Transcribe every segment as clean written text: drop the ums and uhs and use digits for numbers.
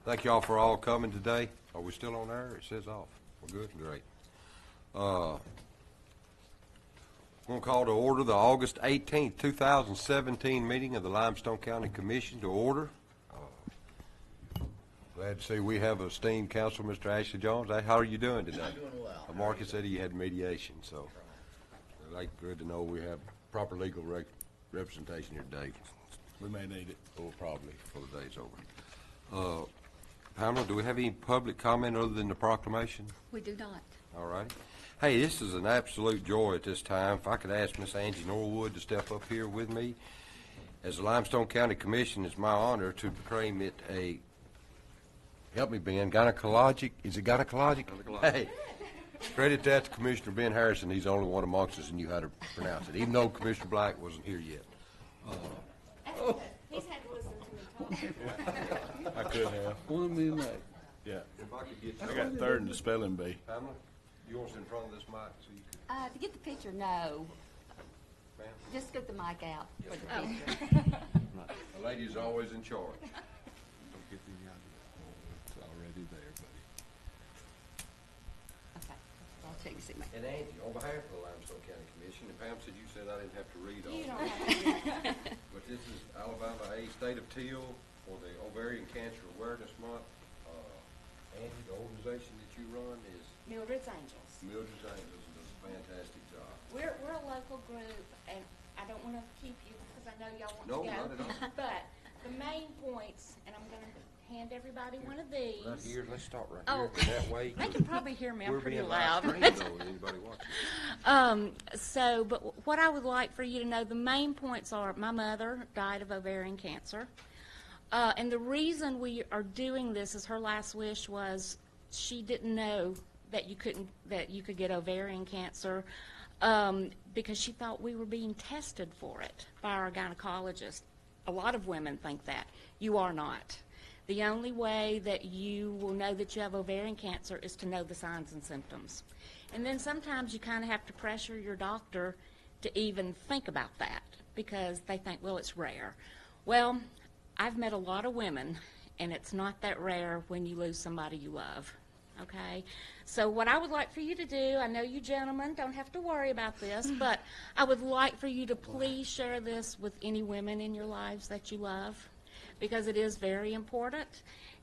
Thank you all for all coming today. Are we still on air? It says off. We're good? Great. We're going to call to order the August 18th, 2017 meeting of the Limestone County Commission to order. Glad to see we have esteemed council, Mr. Ashley Jones. Hey, how are you doing today? I'm doing well. Marcus said he had mediation, so good to know we have proper legal representation here today. We may need it. Oh, probably before the day's over. Pamela, do we have any public comment other than the proclamation? We do not. All right. Hey, this is an absolute joy at this time. If I could ask Miss Angie Norwood to step up here with me. As the Limestone County Commission, it's my honor to proclaim it a, help me, Ben, gynecologic, is it gynecologic? Hey, credit that to Commissioner Ben Harrison. He's the only one amongst us who knew how to pronounce it, even though Commissioner Black wasn't here yet. He's had to listen to me talk. I could have. One minute. Yeah. If I could get I got third in the spelling bee. Pamela, you want us in front of this mic so you can, To get the picture, no. ma'am? Just scoot the mic out for the ma'am. picture. The lady's always in charge. It's already there, buddy. Okay, I'll check to see my. And Angie, on behalf of the Limestone County Commission, and Pam said you said I didn't have to read all You of don't this. have to. But this is Alabama A State of Teal for the Ovarian Cancer Awareness Month. Angie, the organization that you run is Mildred's Angels. Mildred's Angels, and does a fantastic job. We're a local group, and I don't want to keep you because I know y'all want No, to go. not at all. But the main points, and I'm going to hand everybody one of these. Right here, let's start right Oh. here. That way. They can probably hear me. I'm We're pretty being loud. live streamed, though, anybody watching. But what I would like for you to know, the main points are my mother died of ovarian cancer. And the reason we are doing this is her last wish was she didn't know that you could get ovarian cancer because she thought we were being tested for it by our gynecologist. A lot of women think that. You are not. The only way that you will know that you have ovarian cancer is to know the signs and symptoms. And then sometimes you kind of have to pressure your doctor to even think about that because they think, well, it's rare. Well, I've met a lot of women, and it's not that rare when you lose somebody you love, okay? So what I would like for you to do, I know you gentlemen don't have to worry about this, but I would like for you to please share this with any women in your lives that you love because it is very important,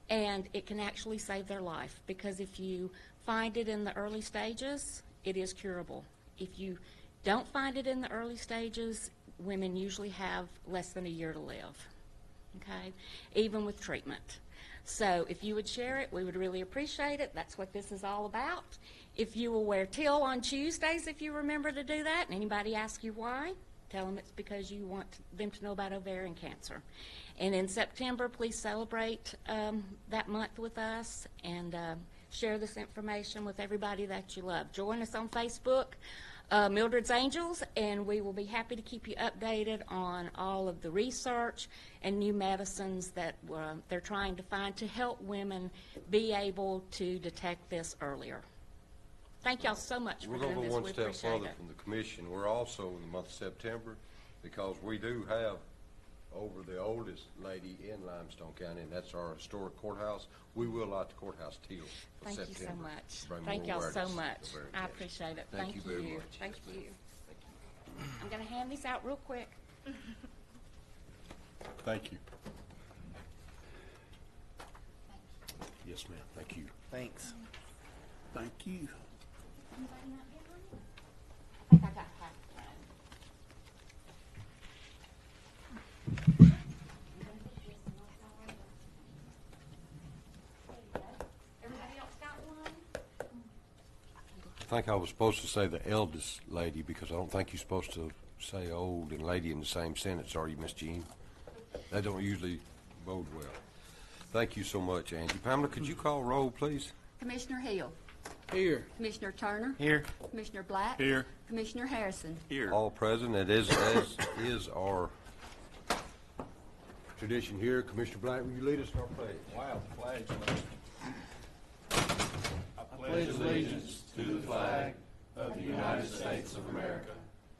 and it can actually save their life because if you find it in the early stages, it is curable. If you don't find it in the early stages, women usually have less than a year to live. Okay, even with treatment. So if you would share it, we would really appreciate it. That's what this is all about. If you will wear teal on Tuesdays, if you remember to do that, and anybody asks you why, tell them it's because you want them to know about ovarian cancer. And in September, please celebrate that month with us and share this information with everybody that you love. Join us on Facebook. Mildred's Angels, and we will be happy to keep you updated on all of the research and new medicines that they're trying to find to help women be able to detect this earlier. Thank y'all so much for We're doing going to this. go one We step appreciate further it. from the commission. We're also in the month of September because we do have over the oldest lady in Limestone County, and that's our historic courthouse. We will light the courthouse teal for Thank September. you so much. Bring Thank more y'all so awareness much. of ovarian I cancer. appreciate it. Thank you very much. Thank Yes, you. ma'am. Thank you. I'm going to hand these out real quick. Thank you. Yes, ma'am. Thank you. Thanks. Thank you. Anybody not get one? I think I got half. Everybody else got one? I think I was supposed to say the eldest lady because I don't think you're supposed to say old and lady in the same sentence, are you, Miss Jean? That don't usually bode well. Thank you so much, Angie. Pamela, could you call roll, please? Commissioner Hill, Here. Commissioner Turner, Here. Commissioner Black, Here. Commissioner Harrison. Here. All present. It is as is our tradition here. Commissioner Black, will you lead us in our pledge? Wow, the flag's I pledge allegiance to the flag of the United States of America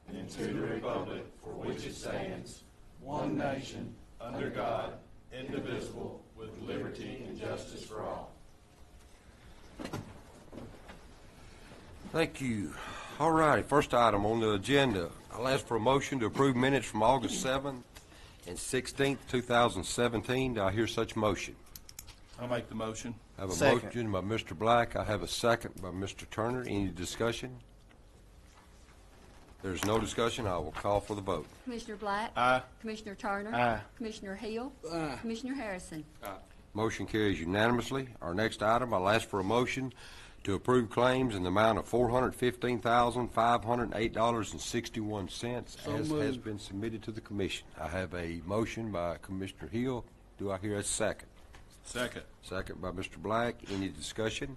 and to the republic for which it stands, one nation, under God, indivisible, with liberty and justice for all. Thank you. All righty, first item on the agenda, I'll ask for a motion to approve minutes from August 7th and 16th, 2017. Do I hear such motion? I'll make the motion. I have a Second. motion by Mr. Black. I have a second by Mr. Turner. Any discussion? There's no discussion. I will call for the vote. Commissioner Black. Aye. Commissioner Turner. Aye. Commissioner Hill. Aye. Commissioner Harrison. Motion carries unanimously. Our next item, I'll ask for a motion to approve claims in the amount of $415,508.61 So as has moved. been submitted to the commission. I have a motion by Commissioner Hill. Do I hear a second? Second. Second by Mr. Black. Any discussion?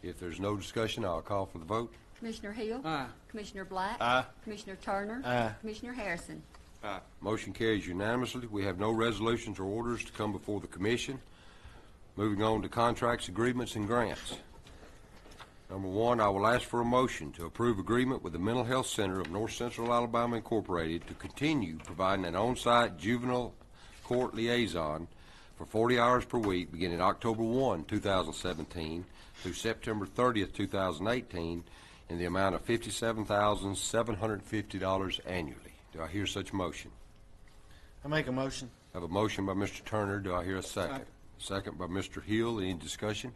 If there's no discussion, I'll call for the vote. Commissioner Hill. Aye. Commissioner Black. Aye. Commissioner Turner. Aye. Commissioner Harrison. Motion carries unanimously. We have no resolutions or orders to come before the commission. Moving on to contracts, agreements, and grants. Number one, I will ask for a motion to approve agreement with the Mental Health Center of North Central Alabama Incorporated to continue providing an on-site juvenile court liaison for 40 hours per week beginning October 1, 2017 through September 30th, 2018 in the amount of $57,750 annually. Do I hear such motion? I make a motion. I have a motion by Mr. Turner. Do I hear a second? Second. Second by Mr. Hill. Any discussion?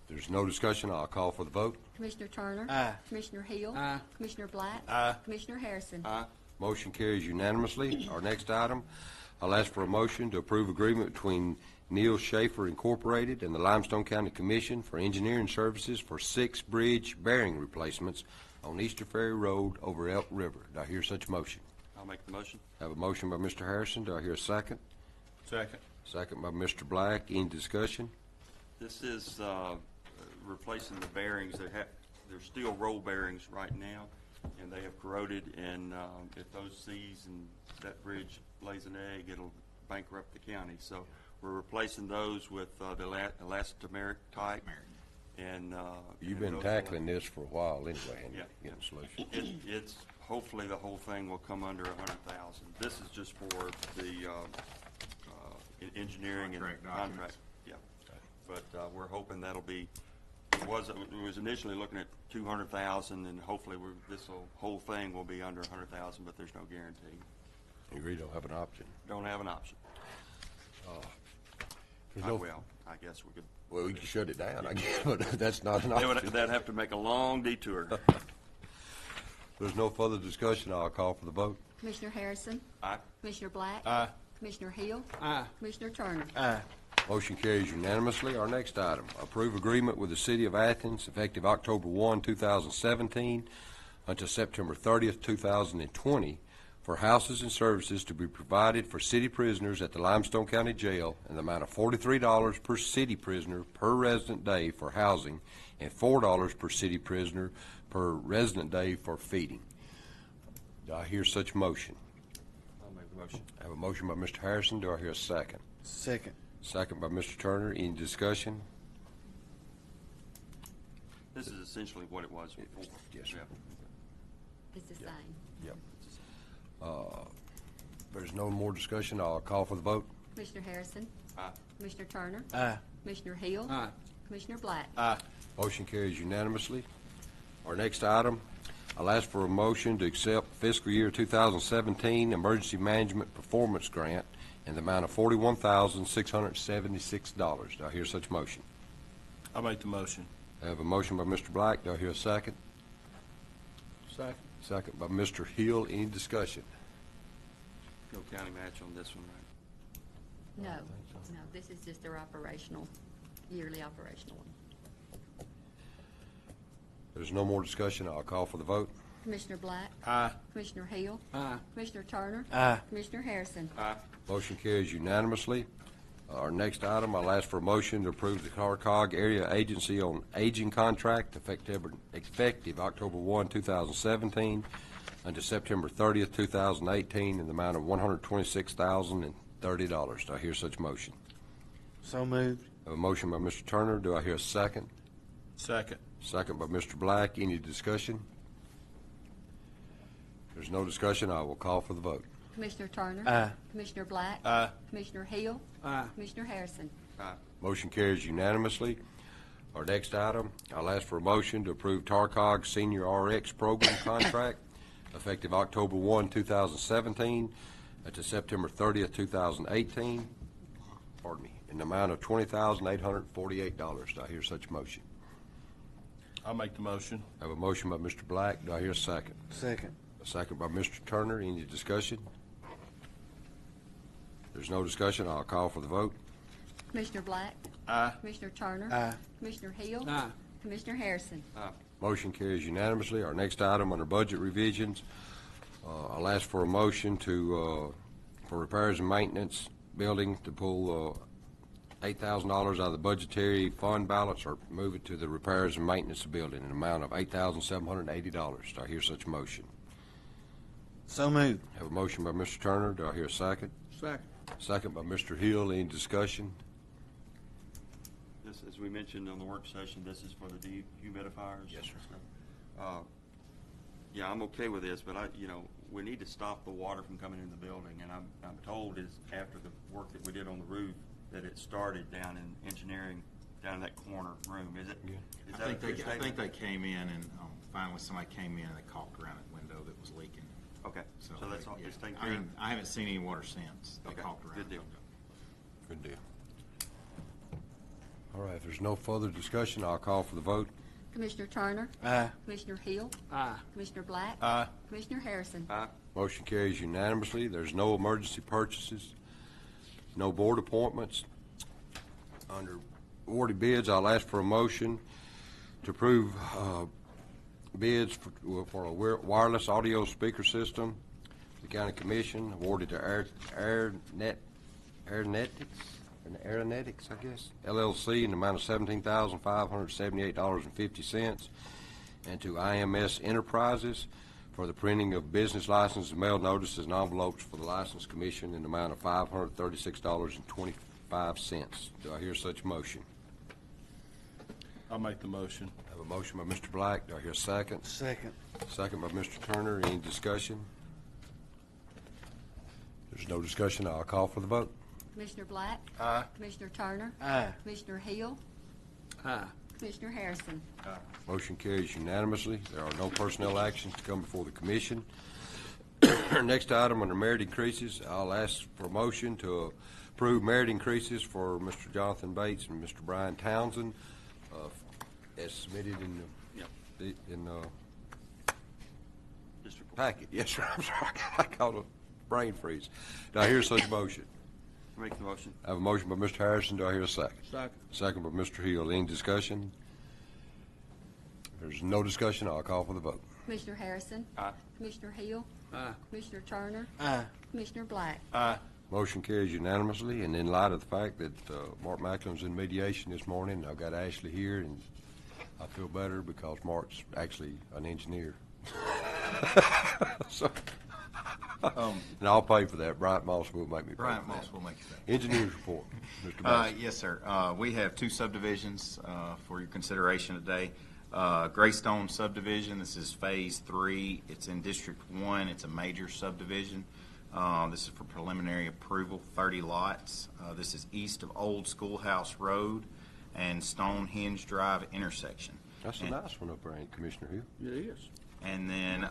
If there's no discussion, I'll call for the vote. Commissioner Turner. Aye. Commissioner Hill. Aye. Commissioner Black. Aye. Commissioner Harrison. Motion carries unanimously. Our next item, I'll ask for a motion to approve agreement between Neil Schaefer Incorporated and the Limestone County Commission for engineering services for 6 bridge bearing replacements on Easter Ferry Road over Elk River. Do I hear such motion? I'll make the motion. I have a motion by Mr. Harrison. Do I hear a second? Second. Second by Mr. Black. Any discussion? This is replacing the bearings. They're steel roll bearings right now, and they have corroded, and if those seize and that bridge lays an egg, it'll bankrupt the county. So we're replacing those with the elastomeric type. And You've and been those tackling this for a while anyway, and Yeah. getting a solution. It's hopefully the whole thing will come under 100,000. This is just for the engineering and contract. Yeah, but we're hoping that'll be. It was initially looking at 200,000, and hopefully whole thing will be under 100,000. But there's no guarantee. You really don't have an option. Don't have an option. There's I no- will. I guess we could. Well, we can shut it down, I guess, but that's not an option. They'd have to make a long detour. There's no further discussion. I'll call for the vote. Commissioner Harrison. Aye. Commissioner Black. Aye. Commissioner Hill. Aye. Commissioner Turner. Aye. Motion carries unanimously. Our next item, approve agreement with the City of Athens effective October 1, 2017 until September 30th, 2020 for houses and services to be provided for city prisoners at the Limestone County Jail in the amount of $43 per city prisoner per resident day for housing and $4 per city prisoner per resident day for feeding. Do I hear such motion? I'll make the motion. I have a motion by Mr. Harrison. Do I hear a second? Second. Second by Mr. Turner. Any discussion? This is essentially what it was before. Yes, sir. Yeah. It's the same. Yep. There's no more discussion. I'll call for the vote. Commissioner Harrison. Aye. Commissioner Turner. Aye. Commissioner Hill. Aye. Commissioner Black. Aye. Motion carries unanimously. Our next item, I'll ask for a motion to accept fiscal year 2017 Emergency Management Performance Grant in the amount of $41,676. Do I hear such motion? I'll make the motion. I have a motion by Mr. Black. Do I hear a second? Second. Second by Mr. Hill. Any discussion? No county match on this one, right? No, no, this is just their yearly operational one. There's no more discussion. I'll call for the vote. Commissioner Black. Aye. Commissioner Hill. Aye. Commissioner Turner. Aye. Commissioner Harrison. Aye. Motion carries unanimously. Our next item, I'll ask for a motion to approve the CARCOG Area Agency on Aging Contract effective October 1, 2017 until September 30th, 2018 in the amount of $126,030. Do I hear such motion? So moved. I have a motion by Mr. Turner. Do I hear a second? Second. Second by Mr. Black. Any discussion? If there's no discussion, I will call for the vote. Commissioner Turner. Aye. Commissioner Black. Aye. Commissioner Hill. Aye. Commissioner Harrison. Aye. Motion carries unanimously. Our next item, I'll ask for a motion to approve TARCOG Senior RX Program Contract effective October 1, 2017 to September 30th, 2018, pardon me, in the amount of $20,848. Do I hear such a motion? I'll make the motion. I have a motion by Mr. Black. Do I hear a second? Second. A second by Mr. Turner. Any discussion? There's no discussion. I'll call for the vote. Commissioner Black. Aye. Commissioner Turner. Aye. Commissioner Hill. Aye. Commissioner Harrison. Aye. Motion carries unanimously. Our next item under budget revisions, I'll ask for a motion to, for repairs and maintenance building to pull $8,000 out of the budgetary fund balance or move it to the repairs and maintenance building in an amount of $8,780. Do I hear such a motion? So moved. Have a motion by Mr. Turner. Do I hear a second? Second. Second by Mr. Hill. Any discussion? This, as we mentioned on the work session, this is for the dehumidifiers. Yes, sir. Yeah, I'm okay with this, but we need to stop the water from coming in the building, and I'm told is after the work that we did on the roof that it started down in engineering, down in that corner room. Is it? Yeah. Is I that a think true they statement? came in and finally somebody came in and they caulked around that window that was leaking. Okay, so that's all, yeah. just taken I care of? mean, I haven't seen any water since. They Okay, caulked around good the deal. window. Good deal. All right, if there's no further discussion, I'll call for the vote. Commissioner Turner. Aye. Commissioner Hill. Aye. Commissioner Black. Aye. Commissioner Harrison. Aye. Motion carries unanimously. There's no emergency purchases, no board appointments. Under awarded bids, I'll ask for a motion to approve bids for a wireless audio speaker system. The county commission awarded to Aeronetics, I guess, LLC in the amount of $17,578.50, and to IMS Enterprises for the printing of business licenses, mail notices, and envelopes for the license commission in the amount of $536.25. Do I hear such motion? I'll make the motion. I have a motion by Mr. Black. Do I hear a second? Second. Second by Mr. Turner. Any discussion? There's no discussion. I'll call for the vote. Commissioner Black. Aye. Commissioner Turner. Aye. Commissioner Hill. Aye. Commissioner Harrison. Motion carries unanimously. There are no personnel actions to come before the commission. Next item under merit increases, I'll ask for a motion to approve merit increases for Mr. Jonathan Bates and Mr. Brian Townsend as submitted in Yep. the District. packet. Yes, sir. I'm sorry. I caught a brain freeze. Do I hear such a motion? Make the motion. I have a motion by Mr. Harrison. Do I hear a second? Second. Second by Mr. Hill. Any discussion? If there's no discussion, I'll call for the vote. Commissioner Harrison. Aye. Commissioner Hill. Aye. Commissioner Turner. Aye. Commissioner Black. Aye. Motion carries unanimously, and in light of the fact that Mark Macklin's in mediation this morning, I've got Ashley here, and I feel better because Mark's actually an engineer. So, and I'll pay for that. Bryant Moss will make me pay Bryant for Moss that. will make you that. Engineers report, Mr. Bass. Yes, sir. We have two subdivisions for your consideration today. Greystone subdivision, this is Phase 3. It's in District 1. It's a major subdivision. This is for preliminary approval, 30 lots. This is east of Old Schoolhouse Road and Stonehenge Drive intersection. That's a nice one up there, ain't it, Commissioner Hill? It is. And then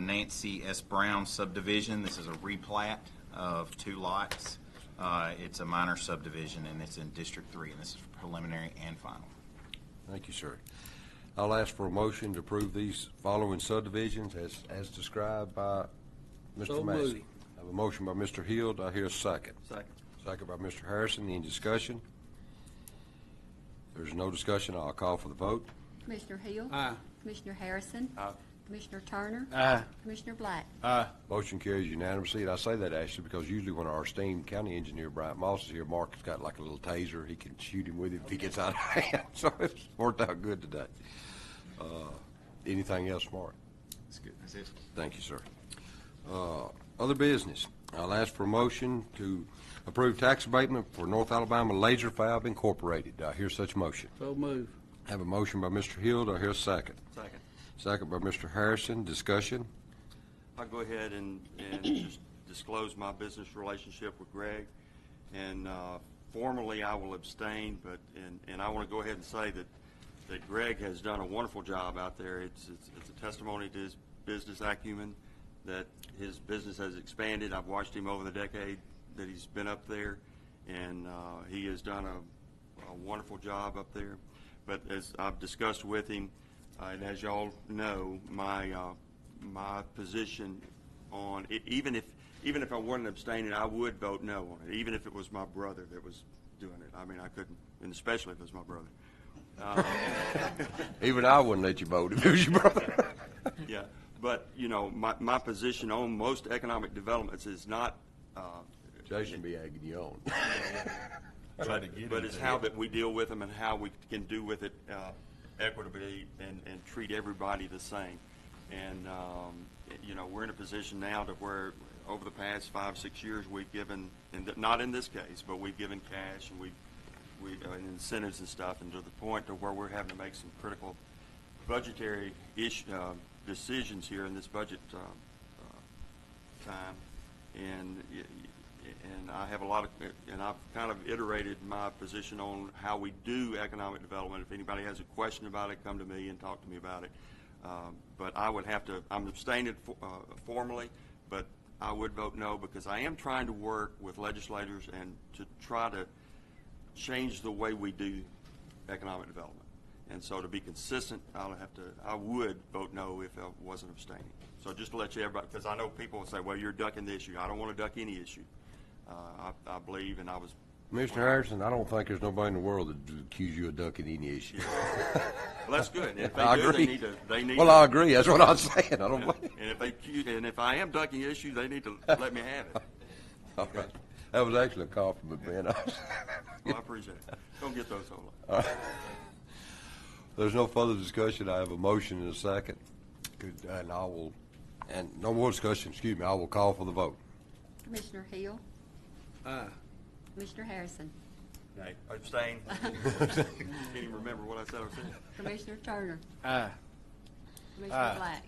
Nancy S. Brown subdivision, this is a replat of 2 lots. It's a minor subdivision, and it's in District 3, and this is for preliminary and final. Thank you, sir. I'll ask for a motion to approve these following subdivisions as described by Mr. So Massey. moved. I have a motion by Mr. Hill. Do I hear a second? Second. Second by Mr. Harrison. Any discussion? If there's no discussion, I'll call for the vote. Commissioner Hill. Aye. Commissioner Harrison. Aye. Commissioner Turner. Aye. Commissioner Black. Aye. Motion carries unanimously. And I say that, Ashley, because usually when our esteemed county engineer, Bryant Moss, is here, Mark has got like a little taser. He can shoot him with it if he gets out of hand. So it's worked out good today. Anything else, Mark? That's good. That's it. Thank you, sir. Other business. I'll ask for a motion to approve tax abatement for North Alabama Laser Fab Incorporated. Do I hear such motion? So move. I have a motion by Mr. Hill. Do I hear a second? Second. Second by Mr. Harrison. Discussion? I'll go ahead and just disclose my business relationship with Greg, and formally I will abstain, but, and I want to go ahead and say that Greg has done a wonderful job out there. It's a testimony to his business acumen, that his business has expanded. I've watched him over the decade that he's been up there, and he has done a wonderful job up there. But as I've discussed with him, and as y'all know, my position on it, even if I wasn't abstaining, I would vote no on it, even if it was my brother that was doing it. I mean, I couldn't, and especially if it was my brother. Even I wouldn't let you vote if it was your brother. Yeah, but, you know, my position on most economic developments is not, Jason be egging you on. but it's how that we deal with them and how we can do with it equitably and treat everybody the same. And, you know, we're in a position now to where over the past 5-6 years we've given, and not in this case, but we've given cash and and incentives and stuff, and to the point to where we're having to make some critical budgetary decisions here in this budget time. And I have a lot of, and I've kind of iterated my position on how we do economic development. If anybody has a question about it, come to me and talk to me about it. But I would have to, I'm abstaining formally, but I would vote no, because I am trying to work with legislators and to try to change the way we do economic development. And so to be consistent, I would vote no if I wasn't abstaining. So just to let you everybody, because I know people will say, well, you're ducking the issue. I don't want to duck any issue. I believe, and I was. Mr. Harrison, I don't think there's nobody in the world that would accuse you of ducking any issue. Well, that's good. If they I do, agree. they need Well, to, I agree. That's what I'm saying. I don't blame and if I am ducking the issue, they need to let me have it. All right. That was actually a compliment, man. Well, I appreciate it. Don't get those hold All right. There's no further discussion. I have a motion and a second. And no more discussion, excuse me. I will call for the vote. Commissioner Hill, Aye. Commissioner Harrison, Nay. Abstain. Can't even remember what I said I was saying. Commissioner Turner, Aye. Commissioner Aye. Black.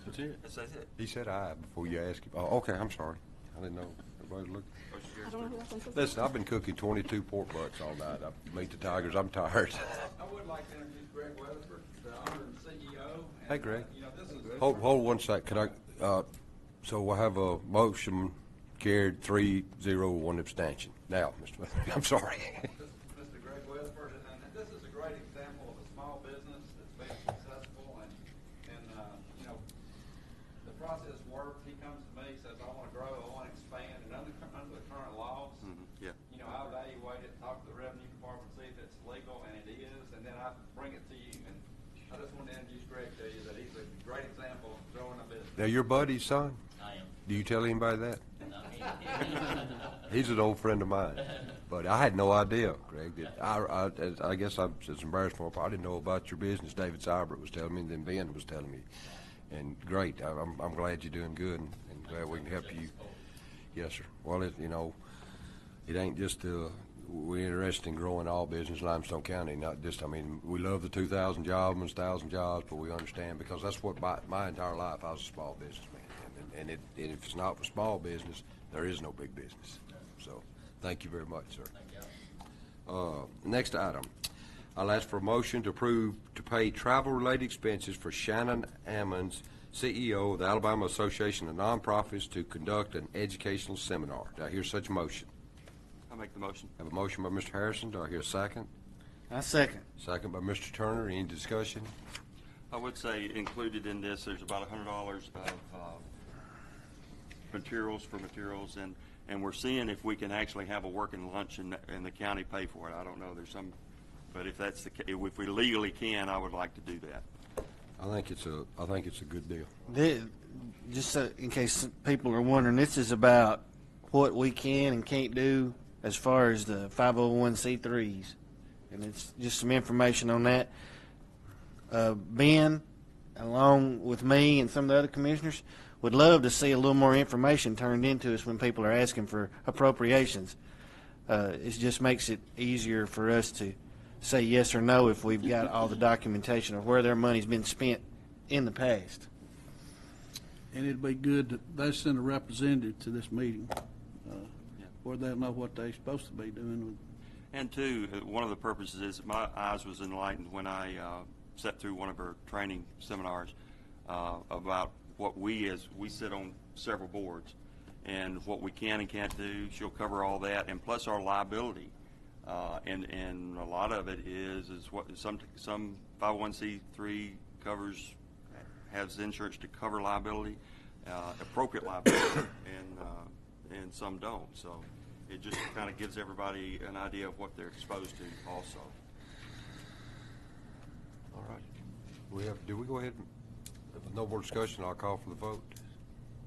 That's it? That's it. That's it. He said aye before you asked him. Oh, okay, I'm sorry. I didn't know. Everybody's looking. I don't know who else I'm supposed to. Listen, I've been cooking 22 pork butts all night. I meet the tigers. I'm tired. I would like to introduce Greg Weatherford, the owner and CEO. And, Hey, Greg. You know, this is Hold 1 sec. Can I, so we'll have a motion carried 3-0, 1 abstention. Now, Mr. Weatherford, I'm sorry. Mr. Greg Weatherford, and this is a great example of a small business that's been successful, and you know, the process works. He comes to me, says, I want to grow, I want to expand, and under the current laws, Yeah. you know, I evaluate it, talk to the revenue department, see if it's legal, and it is, and then I bring it to you. And I just want to introduce Greg to you, that he's a great example of growing a business. Now, your buddy's son? I am. Do you tell anybody that? No. He's an old friend of mine. But I had no idea, Greg. I guess it's embarrassing. I didn't know about your business. David Seibert was telling me, and then Ben was telling me. And great. I'm glad you're doing good, and glad we can help you. Yes, sir. Well, it ain't just we're interested in growing all business in Limestone County, not just, I mean, we love the 2,000 jobs, 1,000 jobs, but we understand, because that's what my entire life, I was a small businessman. And if it's not for small business, there is no big business. So, thank you very much, sir. Next item. I'll ask for a motion to approve to pay travel-related expenses for Shannon Ammons, CEO of the Alabama Association of Nonprofits, to conduct an educational seminar. Do I hear such a motion? I'll make the motion. I have a motion by Mr. Harrison. Do I hear a second? I second. Second by Mr. Turner. Any discussion? I would say included in this, there's about $100 of materials, and we're seeing if we can actually have a working lunch and the county pay for it. I don't know. There's some, but if that's the if we legally can, I would like to do that. I think it's a good deal. Just so, in case people are wondering, this is about what we can and can't do as far as the 501c3s, and it's just some information on that. Ben, along with me and some of the other commissioners, would love to see a little more information turned into us when people are asking for appropriations. It just makes it easier for us to say yes or no if we've got all the documentation of where their money's been spent in the past. and it'd be good that they send a representative to this meeting, where they'll know what they're supposed to be doing. And two, one of the purposes is my eyes was enlightened when I sat through one of her training seminars about what we sit on several boards and what we can and can't do. She'll cover all that, and plus our liability. And a lot of it is what some 501c3 has insurance to cover liability, appropriate liability, and some don't. So it just kind of gives everybody an idea of what they're exposed to also. All right. Do we go ahead and, with no more discussion, I'll call for the vote.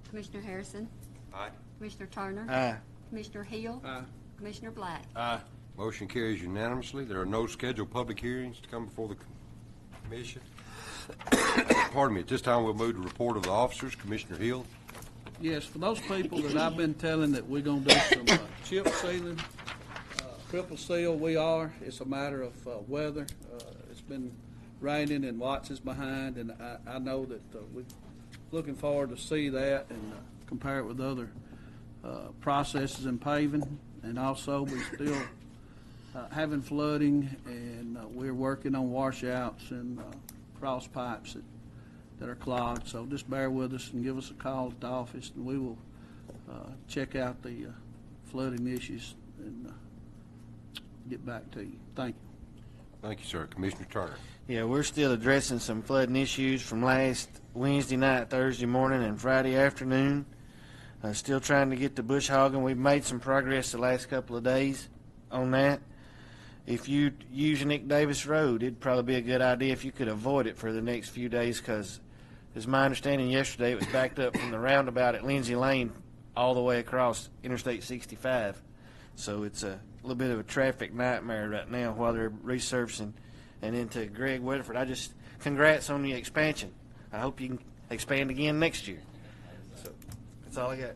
Commissioner Harrison? Aye. Commissioner Turner? Aye. Commissioner Hill? Aye. Commissioner Black? Aye. Motion carries unanimously. There are no scheduled public hearings to come before the commission. Pardon me. At this time, we'll move to report of the officers. Commissioner Hill. Yes, for those people that I've been telling that we're gonna do some chip sealing, triple seal, we are. It's a matter of weather. It's been raining and Watts is behind, and I know that we're looking forward to see that and compare it with other processes in paving. And also, we still having flooding, and we're working on washouts and cross pipes that are clogged. So just bear with us and give us a call at the office, and we will check out the flooding issues and get back to you. Thank you. Thank you, sir. Commissioner Turner. Yeah, we're still addressing some flooding issues from last Wednesday night, Thursday morning, and Friday afternoon. Still trying to get the bush hogging. We've made some progress the last couple of days on that. If you use Nick Davis Road, it'd probably be a good idea if you could avoid it for the next few days, because as my understanding yesterday, it was backed up from the roundabout at Lindsay Lane all the way across Interstate 65. So it's a little bit of a traffic nightmare right now while they're resurfacing. And then to Greg Weatherford, congrats on the expansion. I hope you can expand again next year. So that's all I got.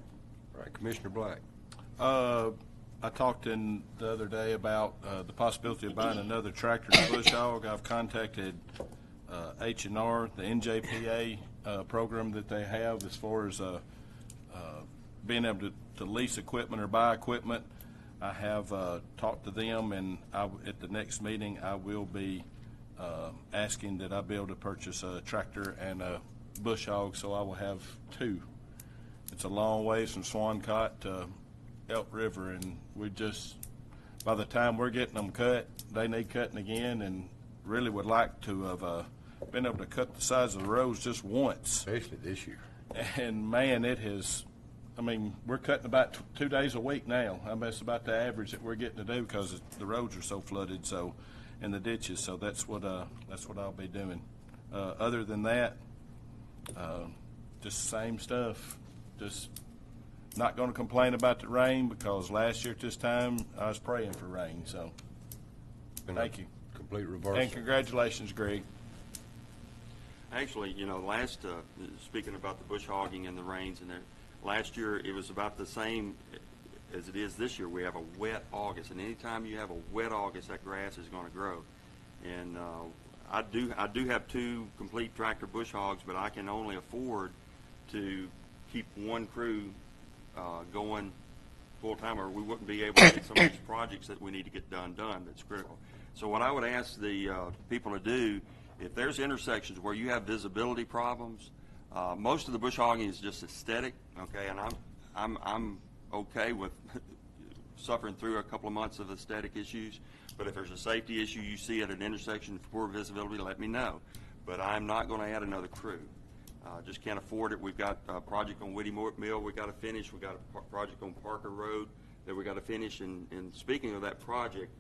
All right, Commissioner Black. I talked the other day about the possibility of buying another tractor to bush hog. I've contacted H&R, the NJPA program that they have as far as being able to lease equipment or buy equipment. I have talked to them, and at the next meeting I will be asking that I be able to purchase a tractor and a bush hog, so I will have two. It's a long ways from Swancott to Elk River, and by the time we're getting them cut, they need cutting again, and really would like to have been able to cut the size of the roads just once. Especially this year. And man, we're cutting about 2 days a week now. That's about the average that we're getting to do because the roads are so flooded, and the ditches. So that's what I'll be doing. Other than that, just the same stuff. Just not going to complain about the rain, because last year at this time I was praying for rain. So thank you. Complete reversal. And congratulations, Greg. Actually, speaking about the bush hogging and the rains and that, last year it was about the same as it is this year. We have a wet August, and anytime you have a wet August, that grass is going to grow. And I do have two complete tractor bush hogs, but I can only afford to keep one crew going full time, or we wouldn't be able to get some of these projects that we need to get done. That's critical. So what I would ask the people to do, if there's intersections where you have visibility problems, most of the bush hogging is just aesthetic, okay, and I'm okay with suffering through a couple of months of aesthetic issues. But if there's a safety issue you see at an intersection for poor visibility, let me know. But I'm not going to add another crew. Just can't afford it. We've got a project on Whitty Mill we got to finish. We've got a project on Parker Road that we got to finish. And speaking of that project,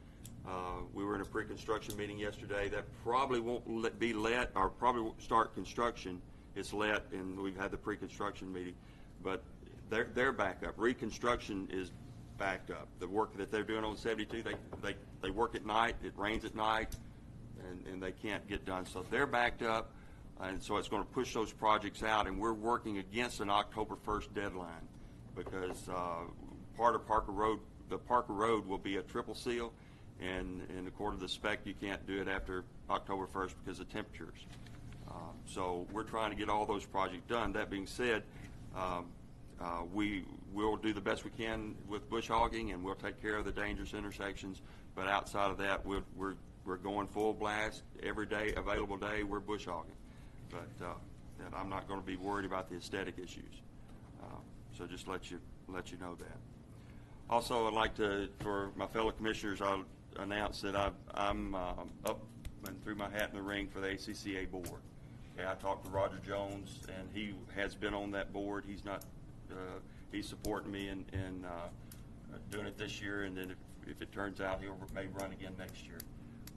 we were in a pre-construction meeting yesterday. That probably won't be let, or probably won't start construction. It's let, and we've had the pre-construction meeting. But they're back up. Reconstruction is backed up. The work that they're doing on 72, they work at night. It rains at night, and they can't get done. So they're backed up. And so it's going to push those projects out, and we're working against an October 1st deadline, because part of Parker Road, the Parker Road will be a triple seal, and according to the spec, you can't do it after October 1st because of temperatures. So we're trying to get all those projects done. That being said, we will do the best we can with bush hogging, and we'll take care of the dangerous intersections. But outside of that, we're going full blast every day, available day. We're bush hogging, but and I'm not going to be worried about the aesthetic issues. So just let you know that. Also, I'd like to, for my fellow commissioners, I'll announce that I'm up and threw my hat in the ring for the ACCA board. Okay, I talked to Roger Jones, and he has been on that board. He's not, he's supporting me in doing it this year, and then if it turns out, he may run again next year.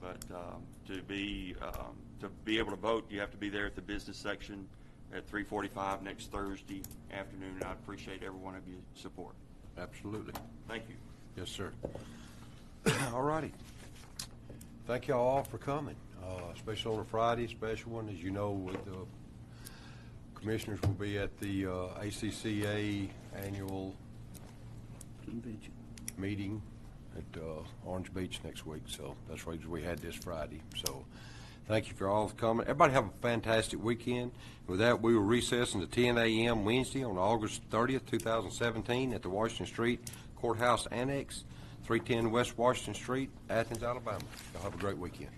But to be able to vote, you have to be there at the business section at 3:45 next Thursday afternoon, and I appreciate every one of your support. Absolutely. Thank you. Yes, sir. All righty. Thank you all for coming, especially on a Friday, special one. As you know, with the commissioners will be at the ACCA annual Convention. meeting at Orange Beach next week. So that's the reason we had this Friday. So thank you for all for coming. Everybody have a fantastic weekend. With that, we will recess until 10 a.m. Wednesday on August 30th, 2017 at the Washington Street Courthouse Annex, 310 West Washington Street, Athens, Alabama. Y'all have a great weekend.